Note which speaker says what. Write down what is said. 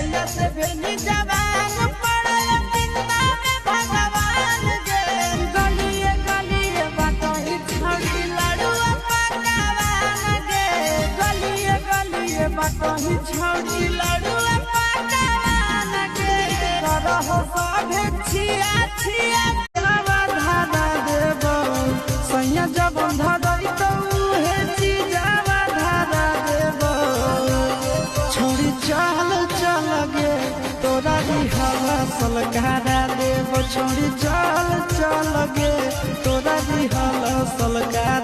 Speaker 1: जैया से भेनी जवान पड़ल चिंता में भगवान गे गलिए गलिए बाटही छौड़ी लड़ुआ पकवान गे गलिए गलिए बाटही छौड़ी लड़ुआ पकवान गे करहो सभे छिया छिया जवा धारा देबो सैया जब धरई तो हे चीजावा धारा देबो छोड़ी चल चल गे तोरा हवा सलकारा देबो छोड़ी चल चल गे तोरा हवा सलकारा